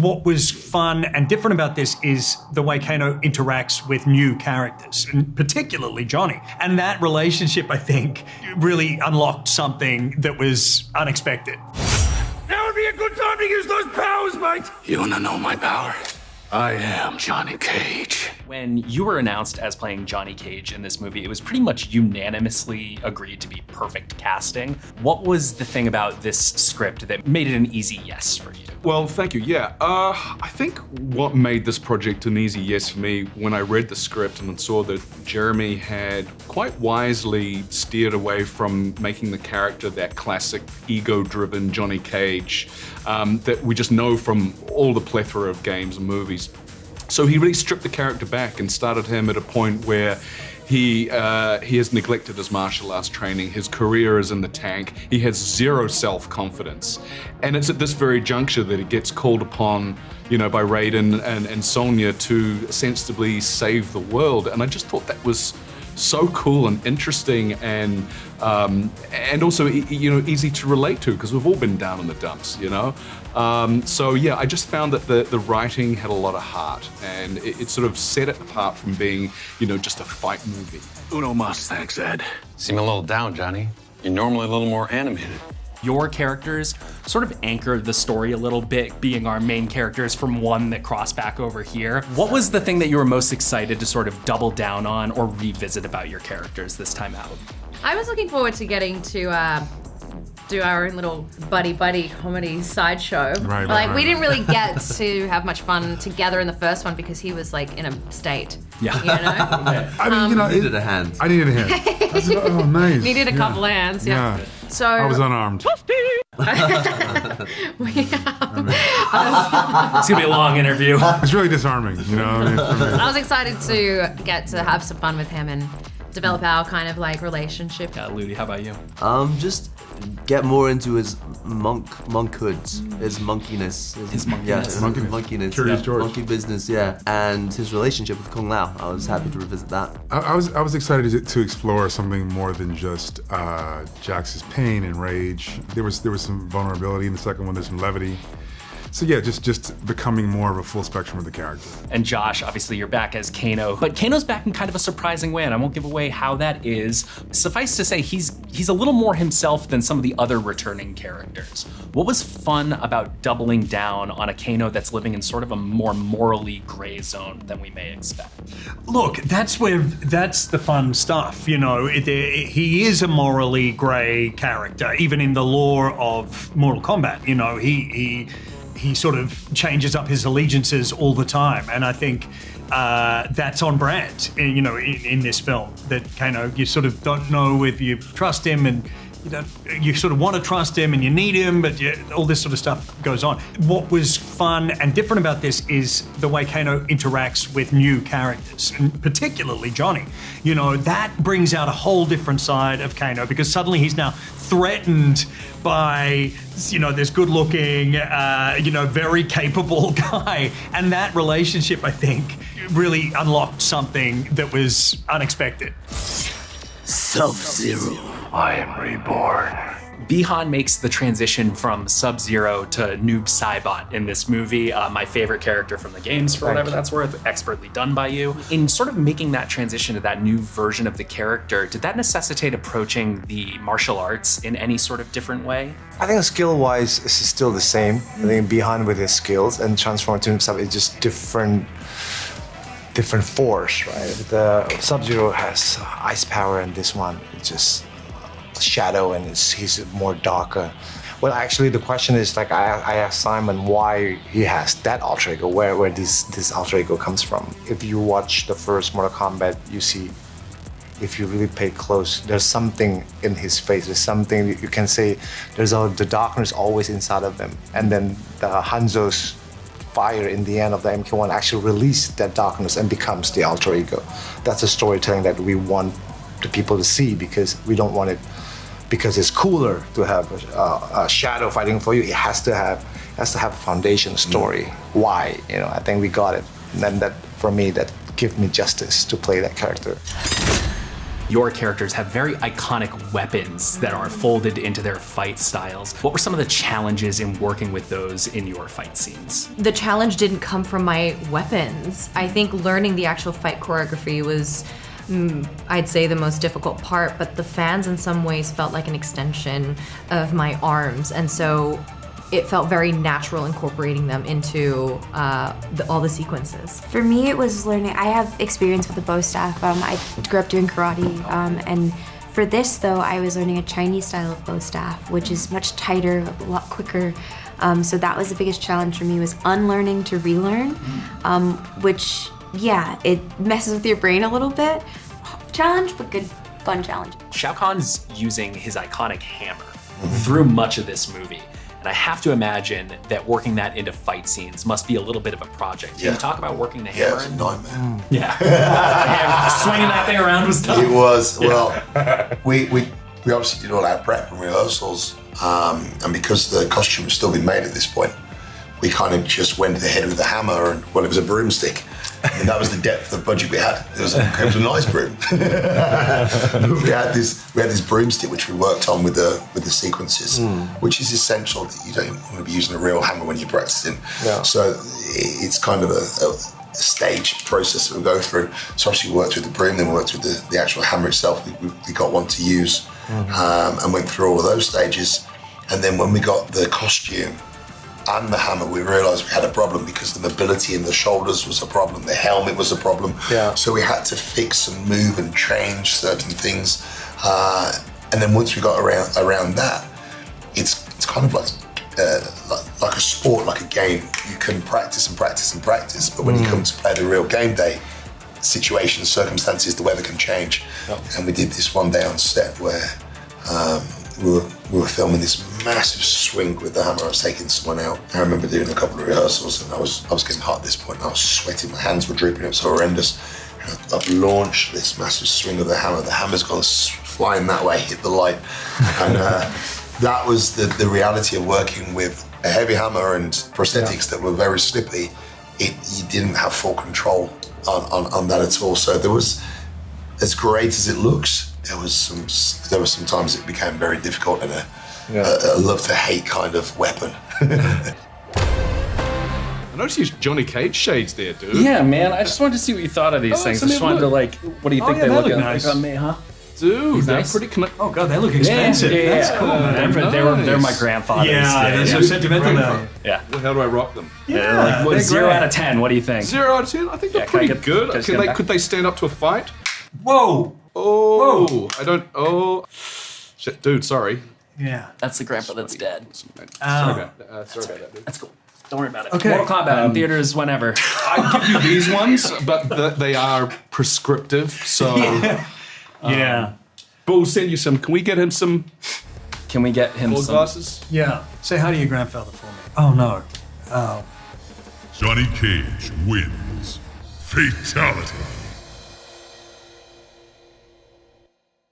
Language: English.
What was fun and different about this is the way Kano interacts with new characters, and particularly Johnny. And that relationship, I think, really unlocked something that was unexpected. Now would be a good time to use those powers, mate! You wanna know my power? I am Johnny Cage. When you were announced as playing Johnny Cage in this movie, it was pretty much unanimously agreed to be perfect casting. What was the thing about this script that made it an easy yes for you? Well, thank you. Yeah, I think what made this project an easy yes for me when I read the script and saw that Jeremy had quite wisely steered away from making the character that classic ego-driven Johnny Cage that we just know from all the plethora of games and movies. So he really stripped the character back and started him at a point where he has neglected his martial arts training. His career is in the tank. He has zero self-confidence. And it's at this very juncture that he gets called upon, you know, by Raiden and Sonya to ostensibly save the world. And I just thought that was so cool and interesting and also, you know, easy to relate to because we've all been down in the dumps, you know? So yeah, I just found that the writing had a lot of heart and it sort of set it apart from being, you know, just a fight movie. Uno mas, thanks, Ed. Seem a little down, Johnny. You're normally a little more animated. Your characters sort of anchored the story a little bit, being our main characters from one that crossed back over here. What was the thing that you were most excited to sort of double down on or revisit about your characters this time out? I was looking forward to getting to do our own little buddy comedy sideshow. Right. We didn't really get to have much fun together in the first one because he was like in a state. Yeah. You know? I mean, you know, needed a hand. I needed a hand. Oh, nice. Needed a couple of hands. Yeah. So I was unarmed. It's gonna be a long interview. It's really disarming, you know. I was excited to get to have some fun with him and develop our kind of like relationship. Ludi, how about you? Just get more into his monkhoods, his monkiness. His monkiness. Yeah, Monkiness. Curious George. Monkey business, yeah. And his relationship with Kung Lao. I was happy to revisit that. I was excited to explore something more than just Jax's pain and rage. There was some vulnerability in the second one. There's some levity. So yeah, just becoming more of a full spectrum of the character. And Josh, obviously you're back as Kano, but Kano's back in kind of a surprising way, and I won't give away how that is. Suffice to say, he's a little more himself than some of the other returning characters. What was fun about doubling down on a Kano that's living in sort of a more morally gray zone than we may expect? Look, that's the fun stuff, you know. He is a morally gray character, even in the lore of Mortal Kombat. You know, he sort of changes up his allegiances all the time, and I think that's on brand, you know, in this film. That Kano, you sort of don't know if you trust him, and you sort of want to trust him, and you need him, but all this sort of stuff goes on. What was fun and different about this is the way Kano interacts with new characters, and particularly Johnny. You know, that brings out a whole different side of Kano because suddenly he's now threatened by, you know, this good-looking, you know, very capable guy. And that relationship, I think, really unlocked something that was unexpected. Sub-Zero. I am reborn. Bihan makes the transition from Sub-Zero to Noob Saibot in this movie. My favorite character from the games, for whatever that's worth, expertly done by you. In sort of making that transition to that new version of the character, did that necessitate approaching the martial arts in any sort of different way? I think skill-wise, it's still the same. I think Bihan with his skills and transforming to himself is just different force, right? The Sub-Zero has ice power, and this one it's just shadow, and he's more darker. Well, actually, the question is, like, I asked Simon why he has that alter ego, where this alter ego comes from. If you watch the first Mortal Kombat, you see, if you really pay close, there's something in his face. There's something you can say. The darkness always inside of him, and then the Hanzo's fire in the end of the MK1 actually released that darkness and becomes the alter ego. That's a storytelling that we want the people to see, because we don't want it because it's cooler to have a shadow fighting for you. It has to have a foundation story. Why? You know, I think we got it. And then that, for me, that gives me justice to play that character. your characters have very iconic weapons that are folded into their fight styles. What were some of the challenges in working with those in your fight scenes? The challenge didn't come from my weapons. I think learning the actual fight choreography was, I'd say, the most difficult part, but the fans in some ways felt like an extension of my arms, and so it felt very natural incorporating them into all the sequences. For me, it was learning. I have experience with the bow staff. I grew up doing karate, and for this, though, I was learning a Chinese style of bow staff, which is much tighter, a lot quicker. So that was the biggest challenge for me, was unlearning to relearn, which, yeah, it messes with your brain a little bit. Challenge, but good, fun challenge. Shao Kahn's using his iconic hammer through much of this movie. And I have to imagine that working that into fight scenes must be a little bit of a project. Can you talk about working the hammer? Yeah, it's a nightmare. Yeah. Swinging that thing around was tough. It was. Well, we obviously did all our prep and rehearsals, and because the costume was still being made at this point, we kind of just went ahead with the hammer, and well, it was a broomstick. And that was the depth of budget we had. It was a nice broom. we had this broomstick which we worked on with the sequences, which is essential that you don't want to be using a real hammer when you're practicing. Yeah. So it's kind of a staged process that we go through. So obviously we worked with the broom, then we worked with the actual hammer itself. We got one to use, and went through all of those stages. And then when we got the costume and the hammer, we realized we had a problem because the mobility in the shoulders was a problem, the helmet was a problem. Yeah. So we had to fix and move and change certain things. And then once we got around that, it's kind of like a sport, like a game. You can practice and practice and practice, but when you come to play the real game day, situations, circumstances, the weather can change. And we did this one day on set where we were filming this massive swing with the hammer. I was taking someone out. I remember doing a couple of rehearsals, and I was getting hot at this point. And I was sweating. My hands were drooping. It was horrendous. And I've launched this massive swing of the hammer. The hammer's gone flying that way, hit the light, and that was the reality of working with a heavy hammer and prosthetics that were very slippy. You didn't have full control on that at all. So there was, as great as it looks, there was some times it became very difficult and a love to hate kind of weapon. I noticed you Johnny Cage shades there, dude. Yeah, man. I just wanted to see what you thought of these things. I just wanted to what do you think they look nice. like on me, huh? Dude, they're nice. pretty Oh god, they look expensive. Yeah. That's cool, man. They're my grandfather's. Yeah, they're so sentimental now. Yeah. Well, how do I rock them? Yeah, like 0 out of 10. What do you think? 0 out of 10? I think they're pretty good. Could they stand up to a fight? Whoa! Oh, Whoa. I don't. Oh, shit, dude. Sorry. Yeah. That's the grandpa that's dead. Sorry about that, dude. That's cool. Don't worry about it. Okay. Mortal Kombat in theaters whenever. I give you these ones, but they are prescriptive. So Yeah. But we'll send you some. Can we get him some? Can we get him gold some glasses? Yeah. Say hi to your grandfather for me. Oh no. Oh. Johnny Cage wins. Fatality.